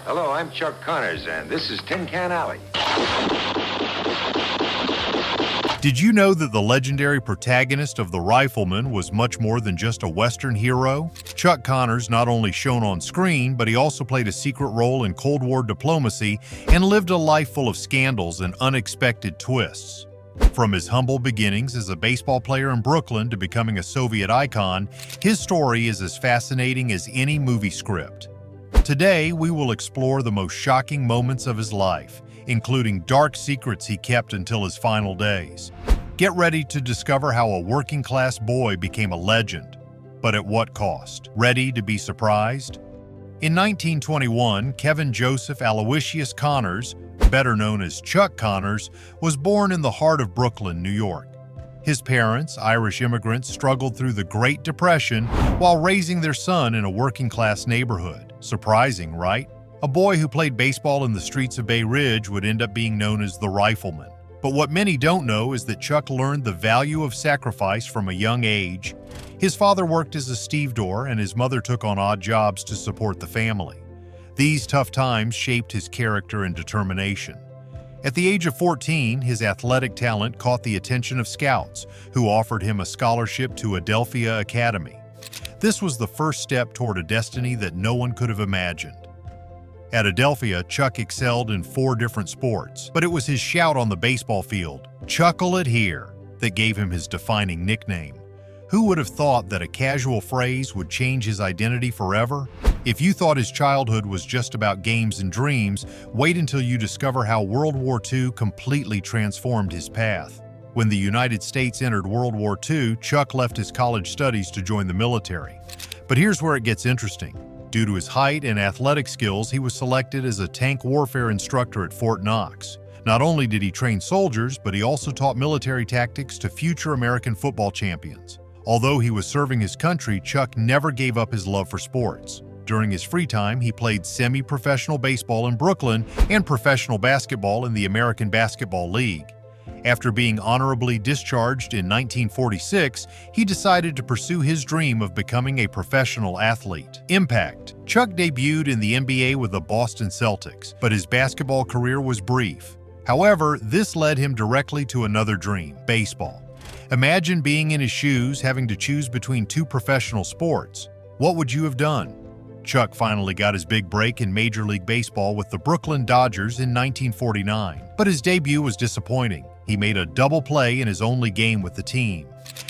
Hello, I'm Chuck Connors, and this is Tin Can Alley. Did you know that the legendary protagonist of The Rifleman was much more than just a Western hero? Chuck Connors not only shone on screen, but he also played a secret role in Cold War diplomacy and lived a life full of scandals and unexpected twists. From his humble beginnings as a baseball player in Brooklyn to becoming a Soviet icon, his story is as fascinating as any movie script. Today, we will explore the most shocking moments of his life, including dark secrets he kept until his final days. Get ready to discover how a working-class boy became a legend, but at what cost? Ready to be surprised? In 1921, Kevin Joseph Aloysius Connors, better known as Chuck Connors, was born in the heart of Brooklyn, New York. His parents, Irish immigrants, struggled through the Great Depression while raising their son in a working-class neighborhood. Surprising, right? A boy who played baseball in the streets of Bay Ridge would end up being known as the Rifleman. But what many don't know is that Chuck learned the value of sacrifice from a young age. His father worked as a stevedore and his mother took on odd jobs to support the family. These tough times shaped his character and determination. At the age of 14, his athletic talent caught the attention of scouts, who offered him a scholarship to Adelphia Academy. This was the first step toward a destiny that no one could have imagined. At Adelphia, Chuck excelled in 4 different sports, but it was his shout on the baseball field, "Chuckle it here," that gave him his defining nickname. Who would have thought that a casual phrase would change his identity forever? If you thought his childhood was just about games and dreams, wait until you discover how World War II completely transformed his path. When the United States entered World War II, Chuck left his college studies to join the military. But here's where it gets interesting. Due to his height and athletic skills, he was selected as a tank warfare instructor at Fort Knox. Not only did he train soldiers, but he also taught military tactics to future American football champions. Although he was serving his country, Chuck never gave up his love for sports. During his free time, he played semi-professional baseball in Brooklyn and professional basketball in the American Basketball League. After being honorably discharged in 1946, he decided to pursue his dream of becoming a professional athlete. Impact. Chuck debuted in the NBA with the Boston Celtics, but his basketball career was brief. However, this led him directly to another dream: baseball. Imagine being in his shoes, having to choose between 2 professional sports. What would you have done? Chuck finally got his big break in Major League Baseball with the Brooklyn Dodgers in 1949, but his debut was disappointing. He made a double play in his only game with the team.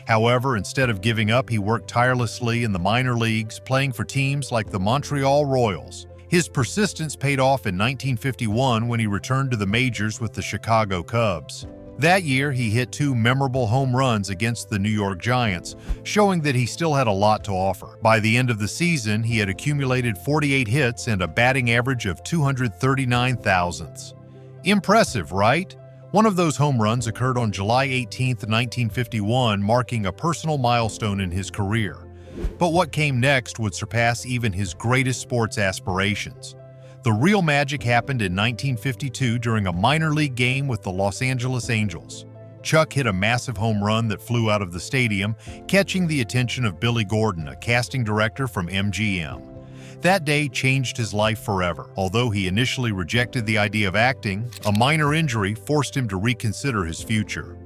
However, instead of giving up, he worked tirelessly in the minor leagues, playing for teams like the Montreal Royals. His persistence paid off in 1951 when he returned to the majors with the Chicago Cubs. That year, he hit 2 memorable home runs against the New York Giants, showing that he still had a lot to offer. By the end of the season, he had accumulated 48 hits and a batting average of 239 thousandths. Impressive, right? One of those home runs occurred on July 18, 1951, marking a personal milestone in his career. But what came next would surpass even his greatest sports aspirations. The real magic happened in 1952 during a minor league game with the Los Angeles Angels. Chuck hit a massive home run that flew out of the stadium, catching the attention of Billy Gordon, a casting director from MGM. That day changed his life forever. Although he initially rejected the idea of acting, a minor injury forced him to reconsider his future.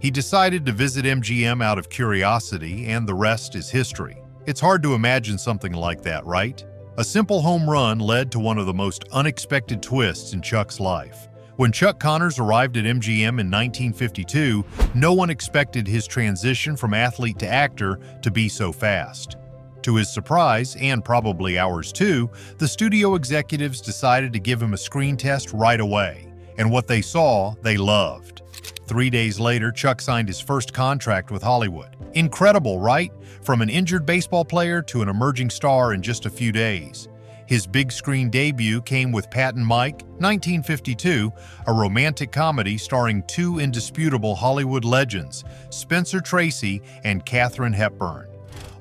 He decided to visit MGM out of curiosity, and the rest is history. It's hard to imagine something like that, right? A simple home run led to one of the most unexpected twists in Chuck's life. When Chuck Connors arrived at MGM in 1952, no one expected his transition from athlete to actor to be so fast. To his surprise, and probably ours too, the studio executives decided to give him a screen test right away. And what they saw, they loved. 3 days later, Chuck signed his first contract with Hollywood. Incredible, right? From an injured baseball player to an emerging star in just a few days. His big screen debut came with Pat and Mike, 1952, a romantic comedy starring 2 indisputable Hollywood legends, Spencer Tracy and Katharine Hepburn.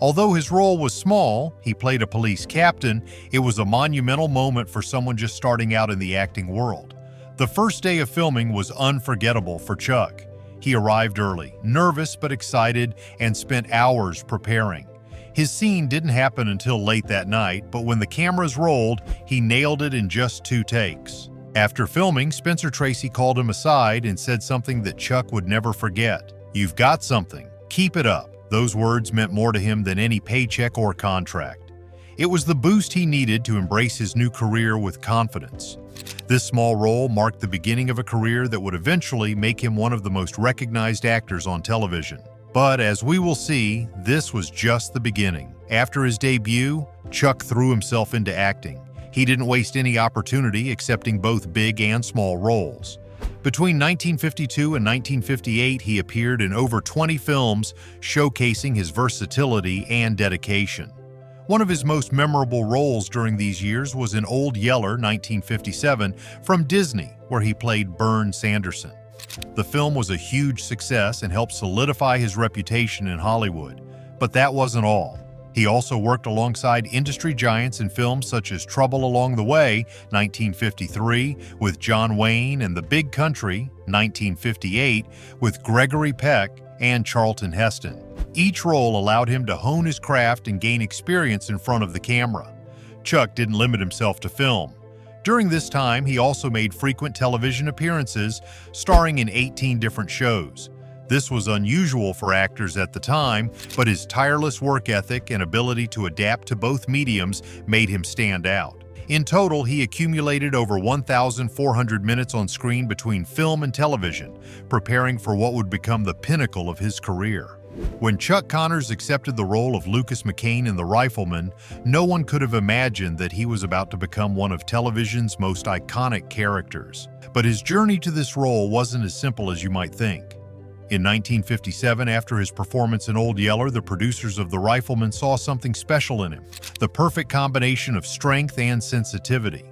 Although his role was small, he played a police captain, it was a monumental moment for someone just starting out in the acting world. The first day of filming was unforgettable for Chuck. He arrived early, nervous but excited, and spent hours preparing. His scene didn't happen until late that night, but when the cameras rolled, he nailed it in just 2 takes. After filming, Spencer Tracy called him aside and said something that Chuck would never forget. "You've got something. Keep it up." Those words meant more to him than any paycheck or contract. It was the boost he needed to embrace his new career with confidence. This small role marked the beginning of a career that would eventually make him one of the most recognized actors on television. But as we will see, this was just the beginning. After his debut, Chuck threw himself into acting. He didn't waste any opportunity, accepting both big and small roles. Between 1952 and 1958, he appeared in over 20 films, showcasing his versatility and dedication. One of his most memorable roles during these years was in Old Yeller, 1957, from Disney, where he played Bern Sanderson. The film was a huge success and helped solidify his reputation in Hollywood. But that wasn't all. He also worked alongside industry giants in films such as Trouble Along the Way, 1953, with John Wayne, and The Big Country, 1958, with Gregory Peck and Charlton Heston. Each role allowed him to hone his craft and gain experience in front of the camera. Chuck didn't limit himself to film. During this time, he also made frequent television appearances, starring in 18 different shows. This was unusual for actors at the time, but his tireless work ethic and ability to adapt to both mediums made him stand out. In total, he accumulated over 1,400 minutes on screen between film and television, preparing for what would become the pinnacle of his career. When Chuck Connors accepted the role of Lucas McCain in The Rifleman, no one could have imagined that he was about to become one of television's most iconic characters. But his journey to this role wasn't as simple as you might think. In 1957, after his performance in Old Yeller, the producers of The Rifleman saw something special in him, the perfect combination of strength and sensitivity.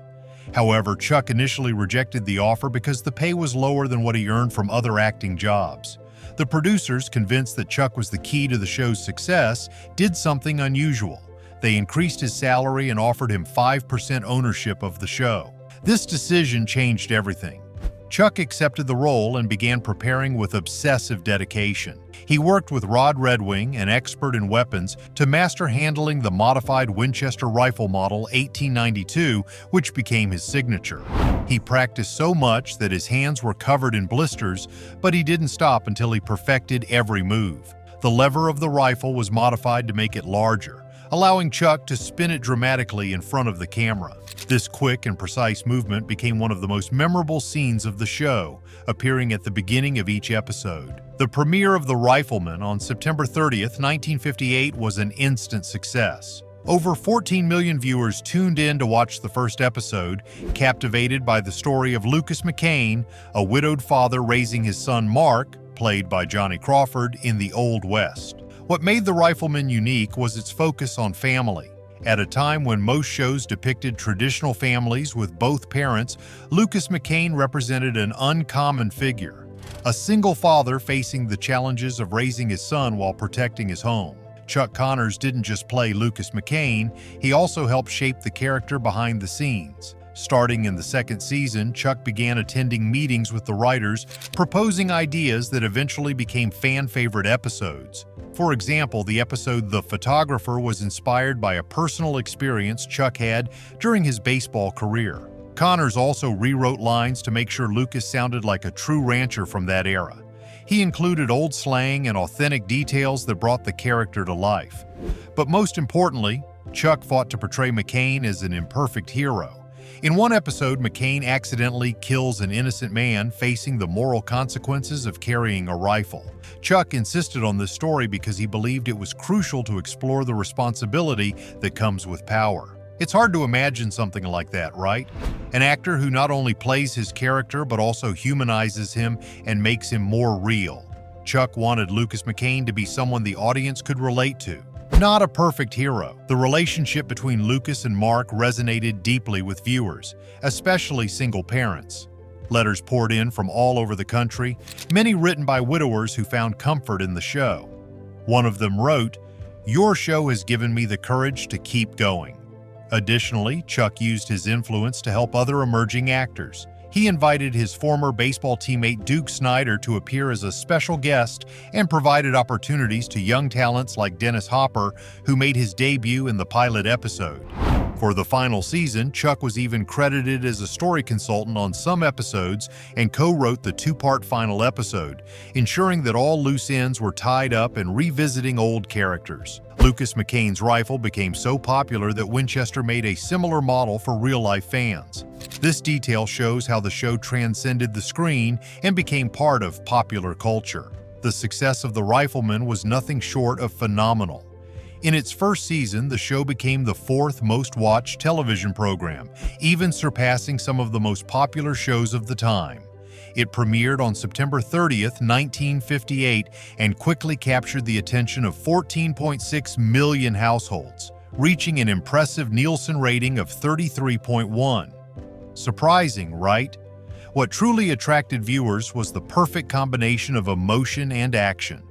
However, Chuck initially rejected the offer because the pay was lower than what he earned from other acting jobs. The producers, convinced that Chuck was the key to the show's success, did something unusual. They increased his salary and offered him 5% ownership of the show. This decision changed everything. Chuck accepted the role and began preparing with obsessive dedication. He worked with Rod Redwing, an expert in weapons, to master handling the modified Winchester rifle model 1892, which became his signature. He practiced so much that his hands were covered in blisters, but he didn't stop until he perfected every move. The lever of the rifle was modified to make it larger, allowing Chuck to spin it dramatically in front of the camera. This quick and precise movement became one of the most memorable scenes of the show, appearing at the beginning of each episode. The premiere of The Rifleman on September 30th, 1958 was an instant success. Over 14 million viewers tuned in to watch the first episode, captivated by the story of Lucas McCain, a widowed father raising his son Mark, played by Johnny Crawford, in the Old West. What made The Rifleman unique was its focus on family. At a time when most shows depicted traditional families with both parents, Lucas McCain represented an uncommon figure, a single father facing the challenges of raising his son while protecting his home. Chuck Connors didn't just play Lucas McCain, he also helped shape the character behind the scenes. Starting in the second season, Chuck began attending meetings with the writers, proposing ideas that eventually became fan-favorite episodes. For example, the episode The Photographer was inspired by a personal experience Chuck had during his baseball career. Connors also rewrote lines to make sure Lucas sounded like a true rancher from that era. He included old slang and authentic details that brought the character to life. But most importantly, Chuck fought to portray McCain as an imperfect hero. In one episode, McCain accidentally kills an innocent man facing the moral consequences of carrying a rifle. Chuck insisted on this story because he believed it was crucial to explore the responsibility that comes with power. It's hard to imagine something like that, right? An actor who not only plays his character but also humanizes him and makes him more real. Chuck wanted Lucas McCain to be someone the audience could relate to. Not a perfect hero. The relationship between Lucas and Mark resonated deeply with viewers, especially single parents. Letters poured in from all over the country, many written by widowers who found comfort in the show. One of them wrote, "Your show has given me the courage to keep going." Additionally, Chuck used his influence to help other emerging actors. He invited his former baseball teammate Duke Snider to appear as a special guest and provided opportunities to young talents like Dennis Hopper, who made his debut in the pilot episode. For the final season, Chuck was even credited as a story consultant on some episodes and co-wrote the two-part final episode, ensuring that all loose ends were tied up and revisiting old characters. Lucas McCain's rifle became so popular that Winchester made a similar model for real-life fans. This detail shows how the show transcended the screen and became part of popular culture. The success of The Rifleman was nothing short of phenomenal. In its first season, the show became the fourth most-watched television program, even surpassing some of the most popular shows of the time. It premiered on September 30th, 1958, and quickly captured the attention of 14.6 million households, reaching an impressive Nielsen rating of 33.1. Surprising, right? What truly attracted viewers was the perfect combination of emotion and action.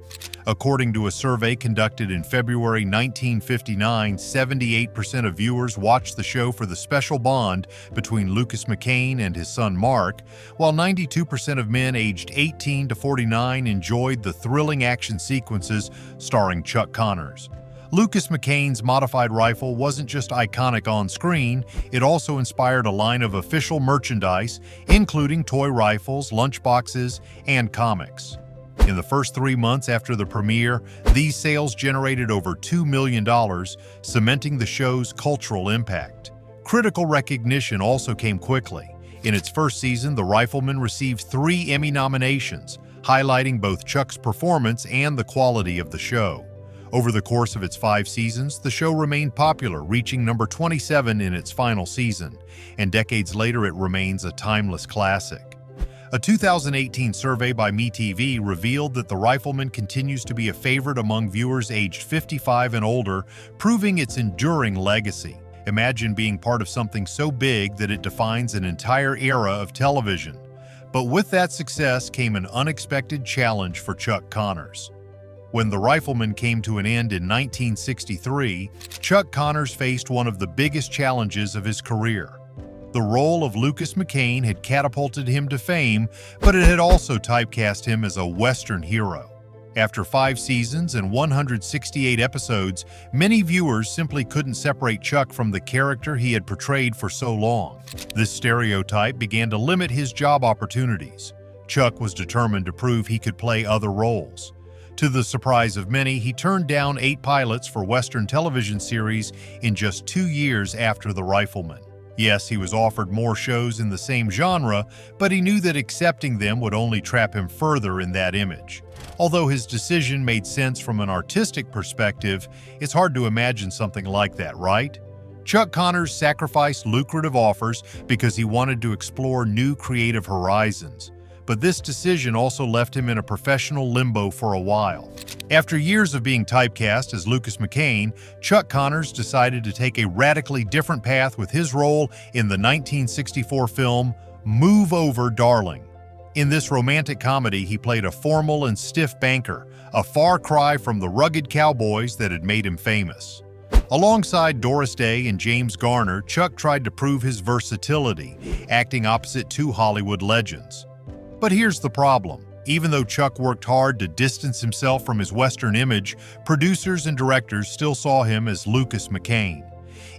According to a survey conducted in February 1959, 78% of viewers watched the show for the special bond between Lucas McCain and his son Mark, while 92% of men aged 18 to 49 enjoyed the thrilling action sequences starring Chuck Connors. Lucas McCain's modified rifle wasn't just iconic on screen, it also inspired a line of official merchandise, including toy rifles, lunchboxes, and comics. In the first 3 months after the premiere, these sales generated over $2 million, cementing the show's cultural impact. Critical recognition also came quickly. In its first season, The Rifleman received 3 Emmy nominations, highlighting both Chuck's performance and the quality of the show. Over the course of its 5 seasons, the show remained popular, reaching number 27 in its final season, and decades later it remains a timeless classic. A 2018 survey by MeTV revealed that The Rifleman continues to be a favorite among viewers aged 55 and older, proving its enduring legacy. Imagine being part of something so big that it defines an entire era of television. But with that success came an unexpected challenge for Chuck Connors. When The Rifleman came to an end in 1963, Chuck Connors faced one of the biggest challenges of his career. The role of Lucas McCain had catapulted him to fame, but it had also typecast him as a Western hero. After 5 seasons and 168 episodes, many viewers simply couldn't separate Chuck from the character he had portrayed for so long. This stereotype began to limit his job opportunities. Chuck was determined to prove he could play other roles. To the surprise of many, he turned down 8 pilots for Western television series in just 2 years after The Rifleman. Yes, he was offered more shows in the same genre, but he knew that accepting them would only trap him further in that image. Although his decision made sense from an artistic perspective, it's hard to imagine something like that, right? Chuck Connors sacrificed lucrative offers because he wanted to explore new creative horizons. But this decision also left him in a professional limbo for a while. After years of being typecast as Lucas McCain, Chuck Connors decided to take a radically different path with his role in the 1964 film Move Over, Darling. In this romantic comedy, he played a formal and stiff banker, a far cry from the rugged cowboys that had made him famous. Alongside Doris Day and James Garner, Chuck tried to prove his versatility, acting opposite 2 Hollywood legends. But here's the problem. Even though Chuck worked hard to distance himself from his Western image, producers and directors still saw him as Lucas McCain.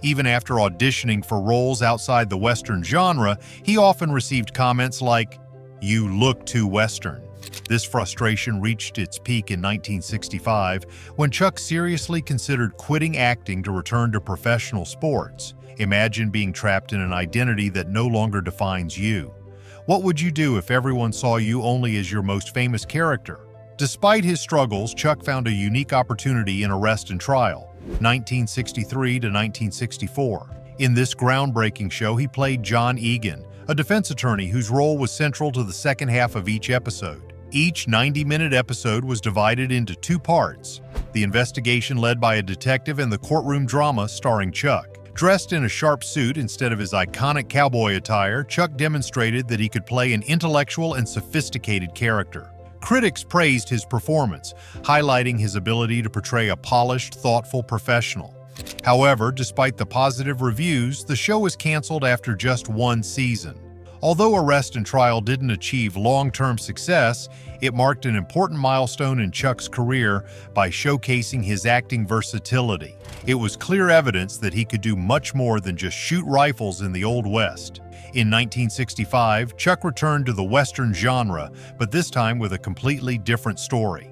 Even after auditioning for roles outside the Western genre, he often received comments like, "You look too Western." This frustration reached its peak in 1965 when Chuck seriously considered quitting acting to return to professional sports. Imagine being trapped in an identity that no longer defines you. What would you do if everyone saw you only as your most famous character? Despite his struggles, Chuck found a unique opportunity in Arrest and Trial, 1963 to 1964. In this groundbreaking show, he played John Egan, a defense attorney whose role was central to the second half of each episode. Each 90-minute episode was divided into 2 parts: the investigation led by a detective and the courtroom drama starring Chuck. Dressed in a sharp suit instead of his iconic cowboy attire, Chuck demonstrated that he could play an intellectual and sophisticated character. Critics praised his performance, highlighting his ability to portray a polished, thoughtful professional. However, despite the positive reviews, the show was canceled after just 1 season. Although arrest and trial didn't achieve long-term success, it marked an important milestone in Chuck's career by showcasing his acting versatility. It was clear evidence that he could do much more than just shoot rifles in the Old West. In 1965, Chuck returned to the Western genre, but this time with a completely different story.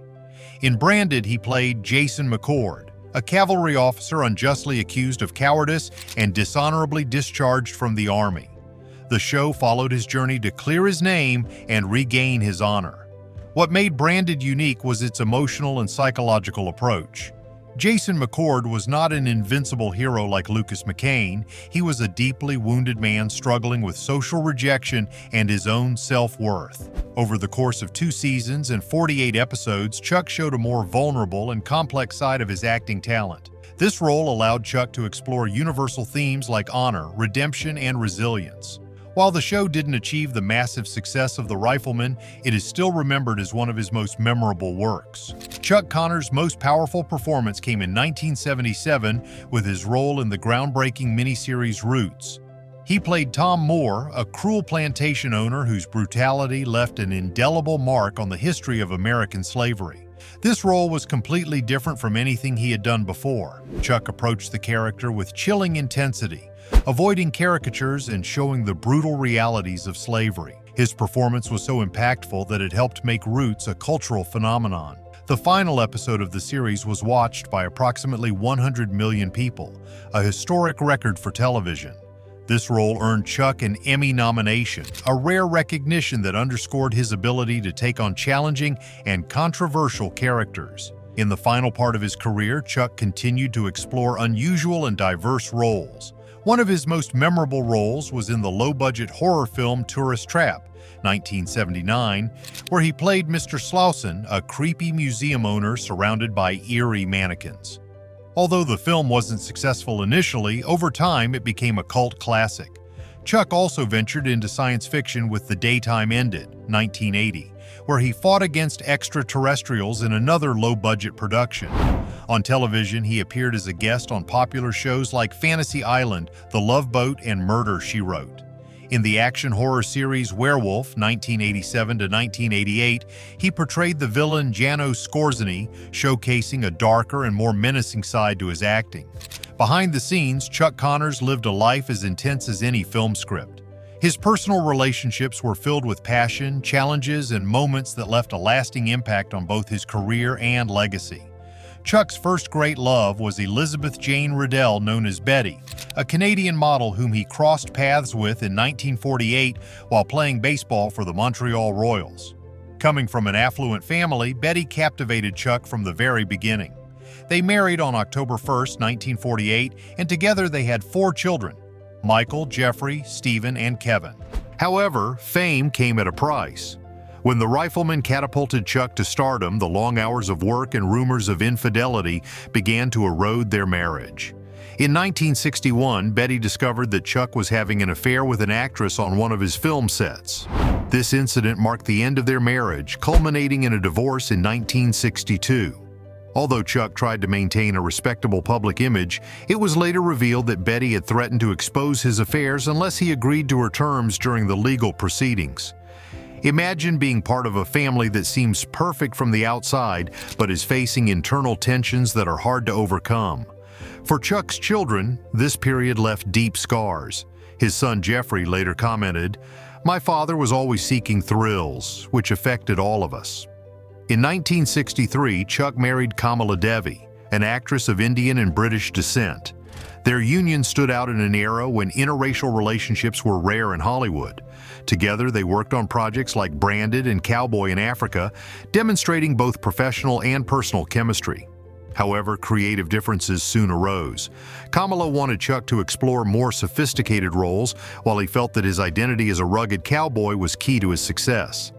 In Branded, he played Jason McCord, a cavalry officer unjustly accused of cowardice and dishonorably discharged from the Army. The show followed his journey to clear his name and regain his honor. What made Branded unique was its emotional and psychological approach. Jason McCord was not an invincible hero like Lucas McCain. He was a deeply wounded man struggling with social rejection and his own self-worth. Over the course of 2 seasons and 48 episodes, Chuck showed a more vulnerable and complex side of his acting talent. This role allowed Chuck to explore universal themes like honor, redemption, and resilience. While the show didn't achieve the massive success of The Rifleman, it is still remembered as one of his most memorable works. Chuck Connor's most powerful performance came in 1977 with his role in the groundbreaking miniseries Roots. He played Tom Moore, a cruel plantation owner whose brutality left an indelible mark on the history of American slavery. This role was completely different from anything he had done before. Chuck approached the character with chilling intensity, avoiding caricatures and showing the brutal realities of slavery. His performance was so impactful that it helped make Roots a cultural phenomenon. The final episode of the series was watched by approximately 100 million people, a historic record for television. This role earned Chuck an Emmy nomination, a rare recognition that underscored his ability to take on challenging and controversial characters. In the final part of his career, Chuck continued to explore unusual and diverse roles. One of his most memorable roles was in the low-budget horror film Tourist Trap, 1979, where he played Mr. Slauson, a creepy museum owner surrounded by eerie mannequins. Although the film wasn't successful initially, over time it became a cult classic. Chuck also ventured into science fiction with The Day Time Ended, 1980, where he fought against extraterrestrials in another low-budget production. On television, he appeared as a guest on popular shows like Fantasy Island, The Love Boat, and Murder, She Wrote. In the action horror series Werewolf, 1987 to 1988, he portrayed the villain Jano Skorzeny, showcasing a darker and more menacing side to his acting. Behind the scenes, Chuck Connors lived a life as intense as any film script. His personal relationships were filled with passion, challenges, and moments that left a lasting impact on both his career and legacy. Chuck's first great love was Elizabeth Jane Riddell, known as Betty, a Canadian model whom he crossed paths with in 1948 while playing baseball for the Montreal Royals. Coming from an affluent family, Betty captivated Chuck from the very beginning. They married on October 1, 1948, and together they had 4 children: Michael, Jeffrey, Stephen, and Kevin. However, fame came at a price. When The Rifleman catapulted Chuck to stardom, the long hours of work and rumors of infidelity began to erode their marriage. In 1961, Betty discovered that Chuck was having an affair with an actress on one of his film sets. This incident marked the end of their marriage, culminating in a divorce in 1962. Although Chuck tried to maintain a respectable public image, it was later revealed that Betty had threatened to expose his affairs unless he agreed to her terms during the legal proceedings. Imagine being part of a family that seems perfect from the outside, but is facing internal tensions that are hard to overcome. For Chuck's children, this period left deep scars. His son Jeffrey later commented, "My father was always seeking thrills, which affected all of us." In 1963, Chuck married Kamala Devi, an actress of Indian and British descent. Their union stood out in an era when interracial relationships were rare in Hollywood. Together, they worked on projects like Branded and Cowboy in Africa, demonstrating both professional and personal chemistry. However, creative differences soon arose. Kamala wanted Chuck to explore more sophisticated roles, while he felt that his identity as a rugged cowboy was key to his success.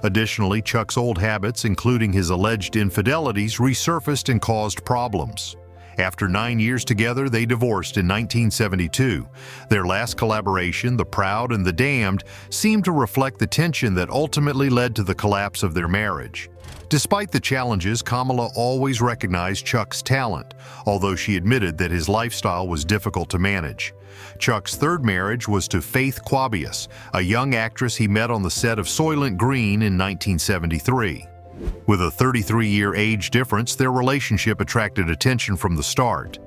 Additionally, Chuck's old habits, including his alleged infidelities, resurfaced and caused problems. After 9 years together, they divorced in 1972. Their last collaboration, The Proud and the Damned, seemed to reflect the tension that ultimately led to the collapse of their marriage. Despite the challenges, Kamala always recognized Chuck's talent, although she admitted that his lifestyle was difficult to manage. Chuck's third marriage was to Faith Quabius, a young actress he met on the set of Soylent Green in 1973. With a 33-year age difference, their relationship attracted attention from the start.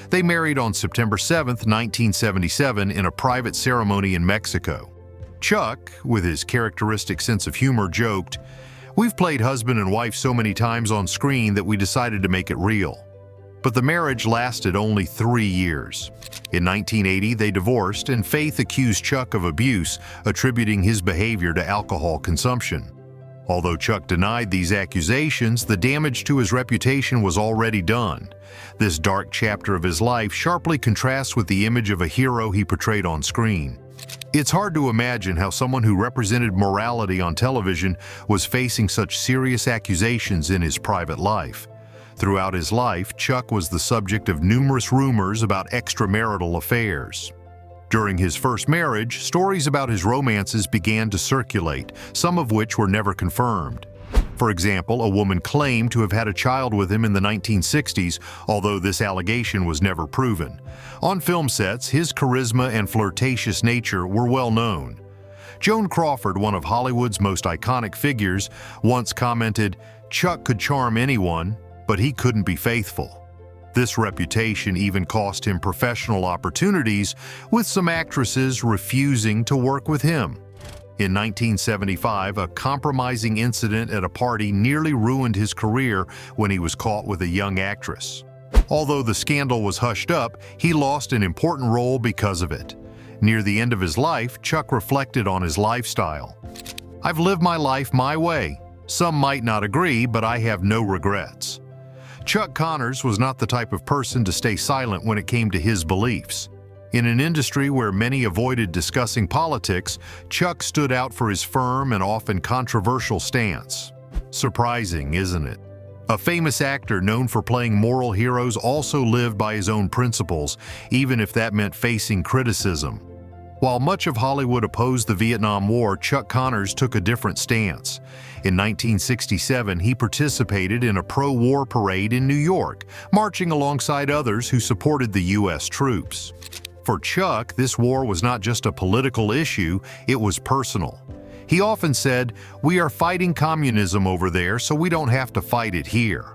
They married on September 7, 1977, in a private ceremony in Mexico. Chuck, with his characteristic sense of humor, joked, "We've played husband and wife so many times on screen that we decided to make it real." But the marriage lasted only 3 years. In 1980, they divorced, and Faith accused Chuck of abuse, attributing his behavior to alcohol consumption. Although Chuck denied these accusations, the damage to his reputation was already done. This dark chapter of his life sharply contrasts with the image of a hero he portrayed on screen. It's hard to imagine how someone who represented morality on television was facing such serious accusations in his private life. Throughout his life, Chuck was the subject of numerous rumors about extramarital affairs. During his first marriage, stories about his romances began to circulate, some of which were never confirmed. For example, a woman claimed to have had a child with him in the 1960s, although this allegation was never proven. On film sets, his charisma and flirtatious nature were well known. Joan Crawford, one of Hollywood's most iconic figures, once commented, "Chuck could charm anyone, but he couldn't be faithful." This reputation even cost him professional opportunities, with some actresses refusing to work with him. In 1975, a compromising incident at a party nearly ruined his career when he was caught with a young actress. Although the scandal was hushed up, he lost an important role because of it. Near the end of his life, Chuck reflected on his lifestyle. "I've lived my life my way. Some might not agree, but I have no regrets." Chuck Connors was not the type of person to stay silent when it came to his beliefs. In an industry where many avoided discussing politics, Chuck stood out for his firm and often controversial stance. Surprising, isn't it? A famous actor known for playing moral heroes also lived by his own principles, even if that meant facing criticism. While much of Hollywood opposed the Vietnam War, Chuck Connors took a different stance. In 1967, he participated in a pro-war parade in New York, marching alongside others who supported the U.S. troops. For Chuck, this war was not just a political issue, it was personal. He often said, "We are fighting communism over there, so we don't have to fight it here."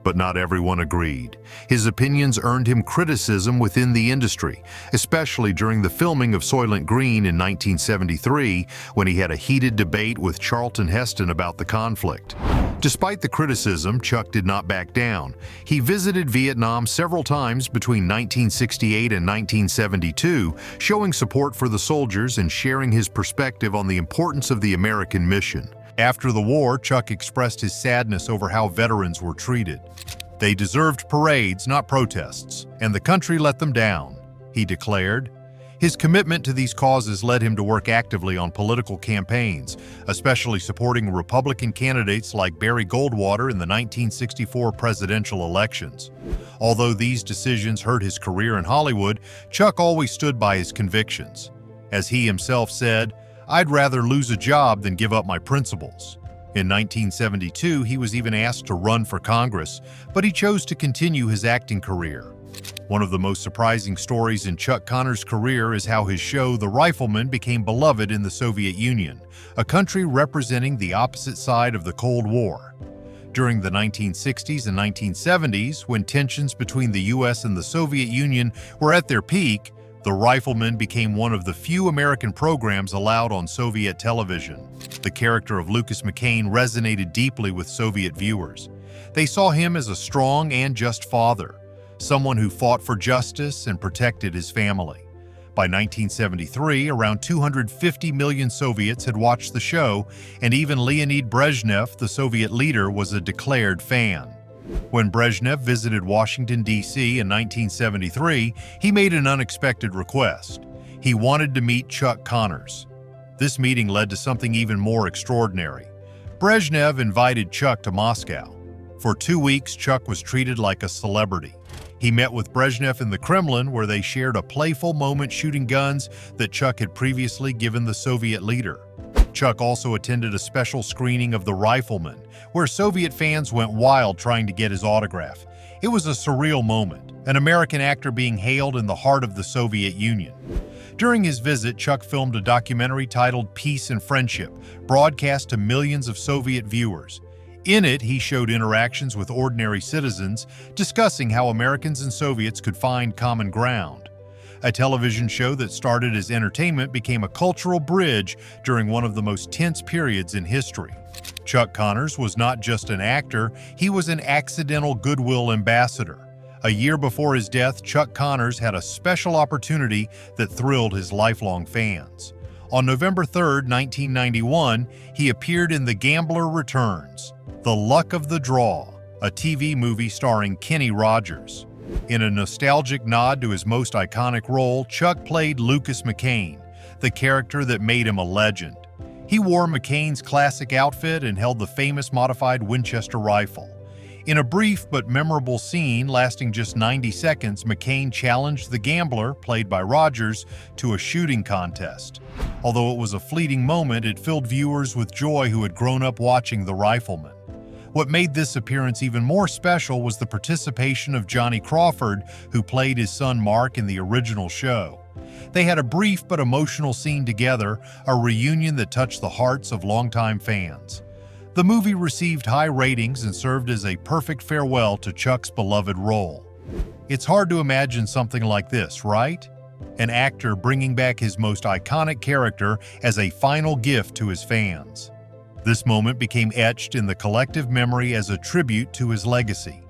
But not everyone agreed. His opinions earned him criticism within the industry, especially during the filming of Soylent Green in 1973, when he had a heated debate with Charlton Heston about the conflict. Despite the criticism, Chuck did not back down. He visited Vietnam several times between 1968 and 1972, showing support for the soldiers and sharing his perspective on the importance of the American mission. After the war, Chuck expressed his sadness over how veterans were treated. "They deserved parades, not protests, and the country let them down," he declared. His commitment to these causes led him to work actively on political campaigns, especially supporting Republican candidates like Barry Goldwater in the 1964 presidential elections. Although these decisions hurt his career in Hollywood, Chuck always stood by his convictions. As he himself said, "I'd rather lose a job than give up my principles." In 1972, he was even asked to run for Congress, but he chose to continue his acting career. One of the most surprising stories in Chuck Connors' career is how his show, The Rifleman, became beloved in the Soviet Union, a country representing the opposite side of the Cold War. During the 1960s and 1970s, when tensions between the U.S. and the Soviet Union were at their peak, The Rifleman became one of the few American programs allowed on Soviet television. The character of Lucas McCain resonated deeply with Soviet viewers. They saw him as a strong and just father, someone who fought for justice and protected his family. By 1973, around 250 million Soviets had watched the show, and even Leonid Brezhnev, the Soviet leader, was a declared fan. When Brezhnev visited Washington, D.C. in 1973, he made an unexpected request. He wanted to meet Chuck Connors. This meeting led to something even more extraordinary. Brezhnev invited Chuck to Moscow. For 2 weeks, Chuck was treated like a celebrity. He met with Brezhnev in the Kremlin, where they shared a playful moment shooting guns that Chuck had previously given the Soviet leader. Chuck also attended a special screening of The Rifleman, where Soviet fans went wild trying to get his autograph. It was a surreal moment, an American actor being hailed in the heart of the Soviet Union. During his visit, Chuck filmed a documentary titled Peace and Friendship, broadcast to millions of Soviet viewers. In it, he showed interactions with ordinary citizens, discussing how Americans and Soviets could find common ground. A television show that started as entertainment became a cultural bridge during one of the most tense periods in history. Chuck Connors was not just an actor, he was an accidental goodwill ambassador. A year before his death, Chuck Connors had a special opportunity that thrilled his lifelong fans. On November 3, 1991, he appeared in The Gambler Returns, The Luck of the Draw, a TV movie starring Kenny Rogers. In a nostalgic nod to his most iconic role, Chuck played Lucas McCain, the character that made him a legend. He wore McCain's classic outfit and held the famous modified Winchester rifle. In a brief but memorable scene lasting just 90 seconds, McCain challenged the gambler, played by Rogers, to a shooting contest. Although it was a fleeting moment, it filled viewers with joy who had grown up watching The Rifleman. What made this appearance even more special was the participation of Johnny Crawford, who played his son Mark in the original show. They had a brief but emotional scene together, a reunion that touched the hearts of longtime fans. The movie received high ratings and served as a perfect farewell to Chuck's beloved role. It's hard to imagine something like this, right? An actor bringing back his most iconic character as a final gift to his fans. This moment became etched in the collective memory as a tribute to his legacy.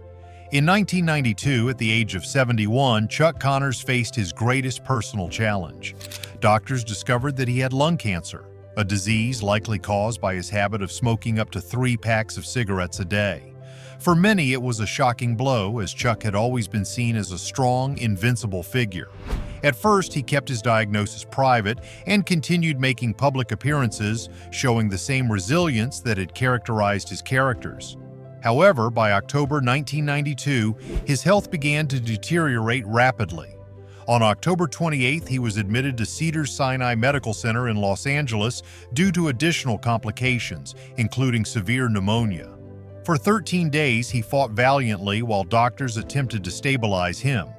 In 1992, at the age of 71, Chuck Connors faced his greatest personal challenge. Doctors discovered that he had lung cancer, a disease likely caused by his habit of smoking up to 3 packs of cigarettes a day. For many, it was a shocking blow, as Chuck had always been seen as a strong, invincible figure. At first, he kept his diagnosis private and continued making public appearances, showing the same resilience that had characterized his characters. However, by October 1992, his health began to deteriorate rapidly. On October 28th, he was admitted to Cedars-Sinai Medical Center in Los Angeles due to additional complications, including severe pneumonia. For 13 days, he fought valiantly while doctors attempted to stabilize him.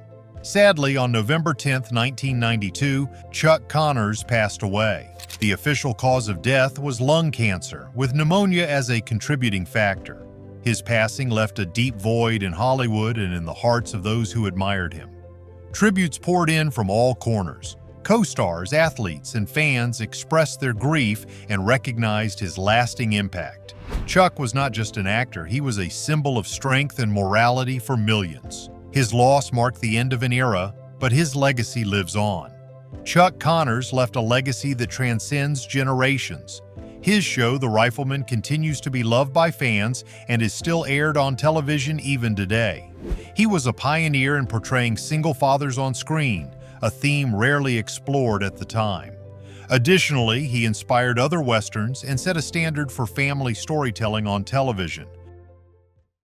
Sadly, on November 10, 1992, Chuck Connors passed away. The official cause of death was lung cancer, with pneumonia as a contributing factor. His passing left a deep void in Hollywood and in the hearts of those who admired him. Tributes poured in from all corners. Co-stars, athletes, and fans expressed their grief and recognized his lasting impact. Chuck was not just an actor, he was a symbol of strength and morality for millions. His loss marked the end of an era, but his legacy lives on. Chuck Connors left a legacy that transcends generations. His show, The Rifleman, continues to be loved by fans and is still aired on television even today. He was a pioneer in portraying single fathers on screen, a theme rarely explored at the time. Additionally, he inspired other westerns and set a standard for family storytelling on television.